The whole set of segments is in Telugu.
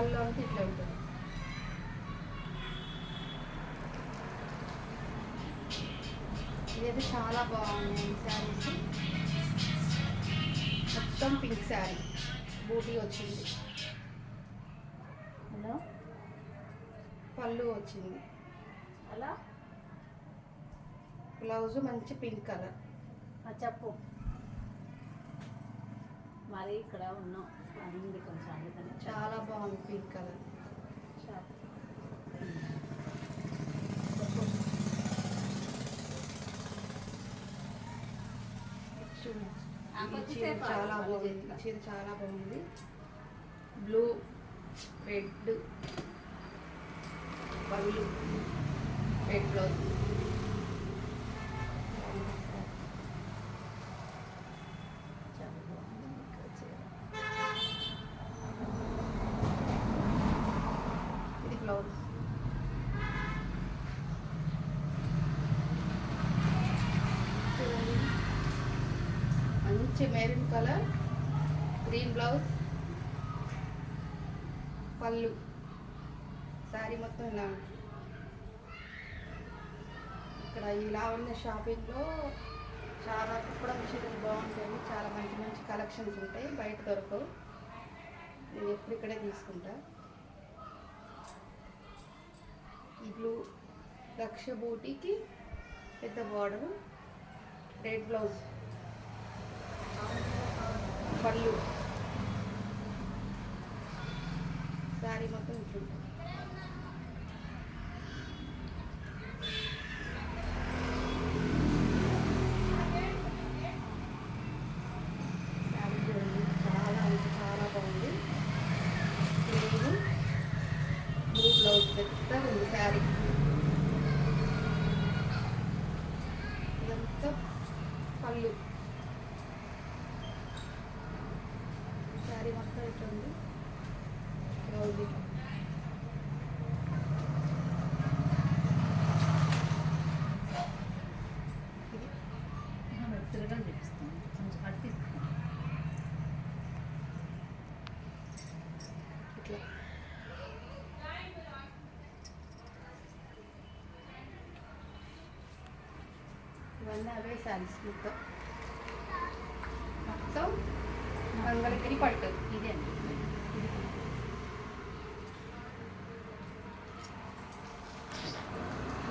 పళ్ళు అంటే ఇట్లా ఉంటుంది. ఇదైతే చాలా బాగున్నాయి శారీస్. మొత్తం పింక్ శారీ బూటీ వచ్చింది. హలో పళ్ళు వచ్చింది. అలా బ్లౌజ్ మంచి పింక్ కలర్. చెప్పు. మరి ఇక్కడ ఉన్నాం అది కొంచెం అందుకని చాలా బాగుంది పింక్ కలర్. చాలా బాగుంది. చీర చాలా బాగుంది. బ్లూ రెడ్ పళ్ళు రెడ్ బ్లౌజ్. ఇది బ్లౌజ్. మంచి మెరూన్ కలర్ గ్రీన్ బ్లౌజ్ పళ్ళు. శారీ మొత్తం ఇలా ఉంటుంది. ఇక్కడ ఈ లావణ్య షాపింగ్లో చాలా కుప్పడం చీరలు బాగుంటాయి. చాలా మంచి మంచి కలెక్షన్స్ ఉంటాయి, బయట దొరకవు. నేను ఎప్పుడు ఇక్కడే తీసుకుంటా. ఈ బ్లూ లక్ష బూటీకి పెద్ద బార్డరు, రెడ్ బ్లౌజ్ పళ్ళు. శారీ మొత్తం ఇట్లుంటుంది. శారీ చూడండి, చాలా అంటే చాలా బాగుంది. గ్రీన్ బ్లూ బ్లౌజ్ పెద్ద ఉంది శారీ. ఇదంతా పళ్ళు. శారీ మొత్తం ఇట్లా ఉంది. బ్లౌజ్ తిరగని చూపిస్తాను కొంచెం అట్టి ఇట్లా. ఇవన్నీ అవే శారీస్ మొత్తం. మొత్తం మంగళగిరి పట్టు. ఇదే అండి.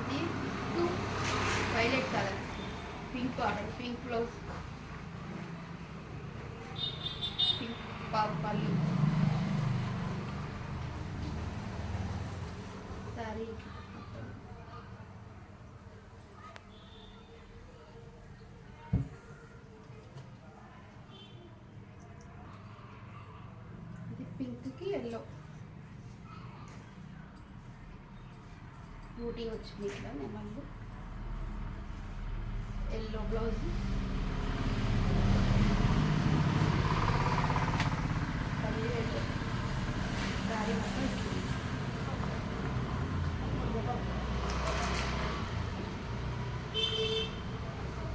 ఇది violet colour pink border, pink blouse, pink పళ్ళు. శారీ ఇది పింక్కి ఎల్లో బ్యూటీ వచ్చింది. ఇక్కడ నెమళ్ళు ఎల్లో బ్లౌజ్, పళ్ళు ఎల్లో. శారీ మొత్తం ఇస్తుంది.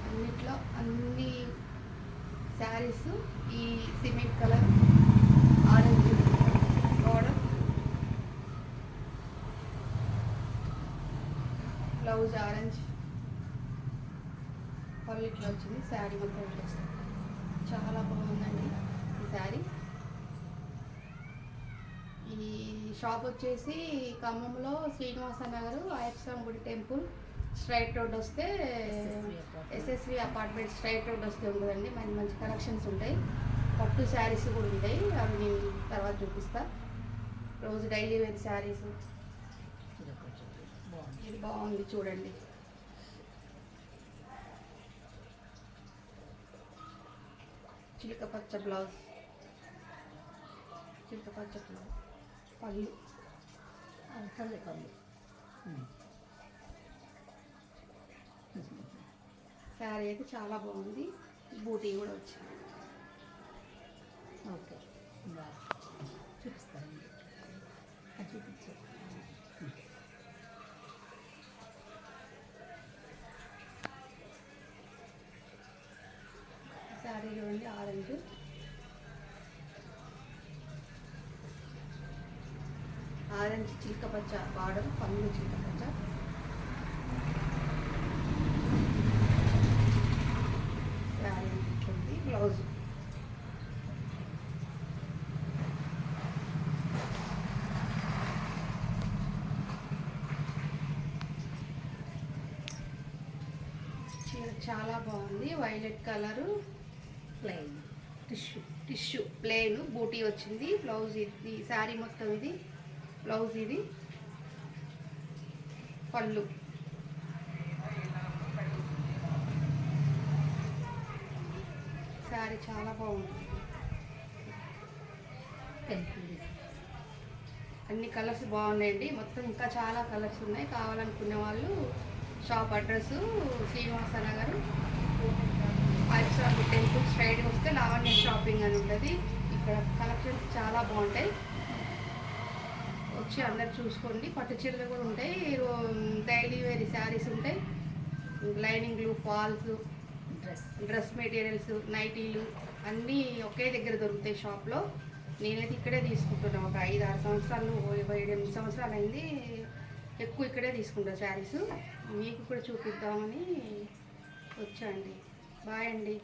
అన్నిట్లో అన్ని శారీస్ ఈ cement colour orange border, blouse orange, పళ్ళు ఇట్లా వచ్చింది. శారీ మొత్తం ఇట్లా వస్తుంది. చాలా బాగుందండి ఈ శారీ. ఈ షాప్ వచ్చేసి ఖమ్మంలో శ్రీనివాస నగర్ అయ్యప్ప గుడి టెంపుల్ స్ట్రైట్ రోడ్ వస్తే ఎస్ఎస్వి అపార్ట్మెంట్ స్ట్రైట్ రోడ్ వస్తే ఉంటుందండి. మంచి మంచి కలెక్షన్స్ ఉంటాయి. పట్టు శారీస్ కూడా ఉంటాయి, అవి నేను తర్వాత చూపిస్తా. రోజు డైలీ వేర్ శారీస్. ఇది బాగుంది చూడండి. చిలక పచ్చ బ్లౌజ్, చిలక పచ్చ బ్లౌజ్ పళ్ళు. అంతే పళ్ళు. శారీ అయితే చాలా బాగుంది. బూటీ కూడా వచ్చింది. ఓకే చూపిస్తాను. చూపించు. శారీ చూడండి ఆరెంజ్, ఆరెంజ్ చిలక పచ్చ బార్డర్, పళ్ళు చిలక పచ్చ. శారీ ఉంటుంది. బ్లౌజ్ చీర చాలా బాగుంది. Violet colour, plain tissue plain బూటీ వచ్చింది. బ్లౌజ్ ఇది, శారీ మొత్తం ఇది బ్లౌజ్, ఇది పళ్ళు. శారీ చాలా బాగుంది. అన్ని కలర్స్ బాగున్నాయండి. మొత్తం ఇంకా చాలా కలర్స్ ఉన్నాయి. కావాలనుకునే వాళ్ళు shop address Srinivasa Nagar IFSC temple straight వస్తే లావణ్య షాపింగ్ అని ఉంటుంది. ఇక్కడ కలెక్షన్స్ చాలా బాగుంటాయి. వచ్చి అందరు చూసుకోండి. పట్టు చీరలు కూడా ఉంటాయి. డైలీ వేర్ శారీస్ ఉంటాయి. లైనింగ్లు, ఫాల్స్, డ్రెస్ మెటీరియల్స్, నైటీలు అన్నీ ఒకే దగ్గర దొరుకుతాయి షాప్లో. నేనైతే ఇక్కడే తీసుకుంటున్నాను. ఒక 5-6 సంవత్సరాలు, 7-8 సంవత్సరాలు అయింది. ఎక్కువ ఇక్కడే తీసుకుంటా శారీస్. మీకు కూడా చూపిద్దామని వచ్చాండి. బాయ్ అండి.